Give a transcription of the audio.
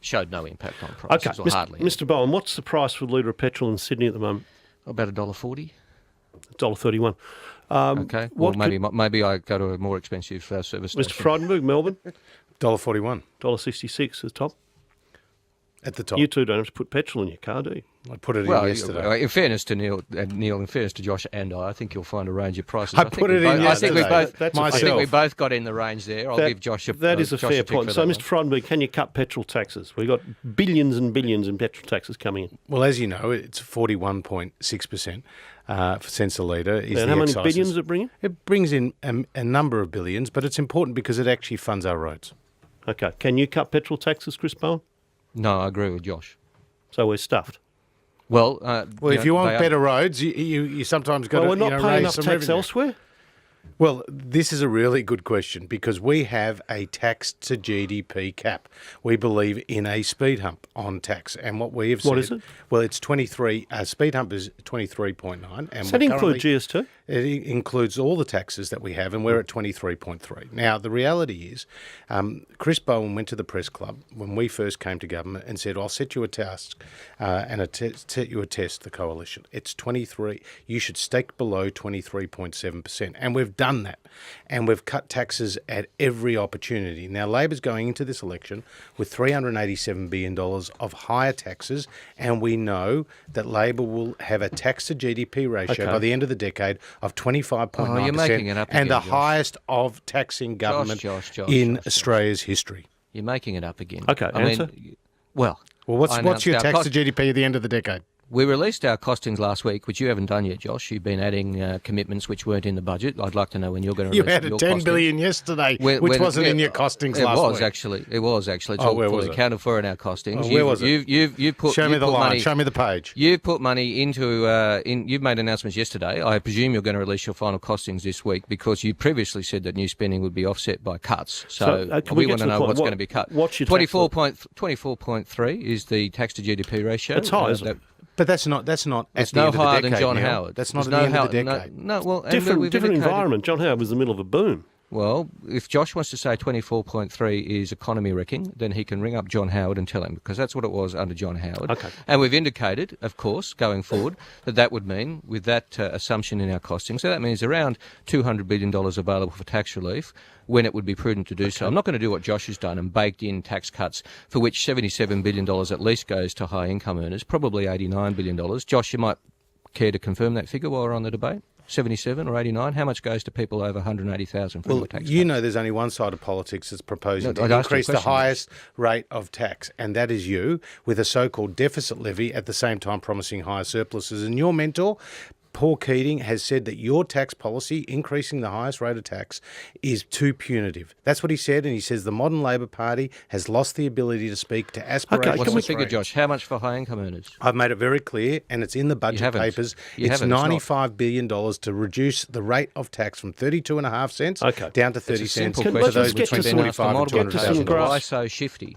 showed no impact on prices, Okay, or hardly. Mr. Bowen, what's the price for a litre of petrol in Sydney at the moment? About $1.40. $1.31. Okay. Well, maybe I go to a more expensive service Mr. station. Frydenberg, Melbourne, $1.41 $1.66 at the top. at the top. You two don't have to put petrol in your car, do you? I put it in Well, yesterday. in fairness to Neil, in fairness to Josh and I think you'll find a range of prices. I put it in I think we yesterday. both. I think we both got in the range there. I'll give Josh a. That is a Josh fair tick point. for So, that Mr. Frydenberg, can you cut petrol taxes? We've got billions and billions in petrol taxes coming in. Well, as you know, it's 41.6% cents a litre. And how many billions does it bring in? It brings in a number of billions, but it's important because it actually funds our roads. Okay. Can you cut petrol taxes, Chris Bowen? No, I agree with Josh. So we're stuffed. Well, If you want better roads, you sometimes got to we're not paying raise enough some tax revenue. elsewhere. Well, this is a really good question because we have a tax to GDP cap. We believe in a speed hump on tax, and what we have said. What is it? Well, it's 23. Speed hump is 23.9, and Does that include GST? It includes all the taxes that we have, and we're at 23.3. Now, the reality is, Chris Bowen went to the press club when we first came to government and said, I'll set you a task and set you a test, the coalition. It's 23. You should stake below 23.7%. And we've done that. And we've cut taxes at every opportunity. Now, Labor's going into this election with $387 billion of higher taxes, and we know that Labor will have a tax to GDP ratio by the end of the decade of 25.9%, you're making it up and again, the Josh. highest of taxing government Josh, in Australia's history. You're making it up again. Okay, answer. Well, what's your tax to GDP at the end of the decade? We released our costings last week, which you haven't done yet, Josh. You've been adding commitments which weren't in the budget. I'd like to know when you're going to You release had a your 10 costings. billion yesterday, which wasn't in your costings last week. It was actually. It's Oh, all where was fully it? accounted for in our costings. Oh, where was it? You've put. Show me you've the put line. money- Show me the page. You've put money into. You've made announcements yesterday. I presume you're going to release your final costings this week because you previously said that new spending would be offset by cuts. So, can we we get want to to the know point? what's going to be cut. What's your tax 24.3 is the tax to GDP ratio. That's high, isn't it? But that's not at It's the no end of the higher decade, than John Neil. Howard. That's not There's at the end no of the Howard- decade. No, well, and Different we've indicated- environment. John Howard was in the middle of a boom. Well, if Josh wants to say 24.3 is economy wrecking, then he can ring up John Howard and tell him, because that's what it was under John Howard. Okay. And we've indicated, of course, going forward, that would mean, with that assumption in our costing, so that means around $200 billion available for tax relief when it would be prudent to do so. I'm not going to do what Josh has done and baked in tax cuts for which $77 billion at least goes to high income earners, probably $89 billion. Josh, you might care to confirm that figure while we're on the debate? 77 or 89? How much goes to people over 180,000 from Well, your tax you cuts? know there's only one side of politics that's proposing No, I'd to asked you a increase the question. highest rate of tax, and that is you, with a so-called deficit levy at the same time promising higher surpluses. And your mentor, Paul Keating, has said that your tax policy, increasing the highest rate of tax, is too punitive. That's what he said, and he says the modern Labor Party has lost the ability to speak to aspirations. What's of the figure, Australians. Josh? How much for high income earners? I've made it very clear, and it's in the budget haven't. papers. You It's haven't. It's not. $95 billion to reduce the rate of tax from 32.5 cents Okay. down to It's 30 a cents simple for let's those just get to between some- 25 and get to some 200,000. grass- Why so shifty?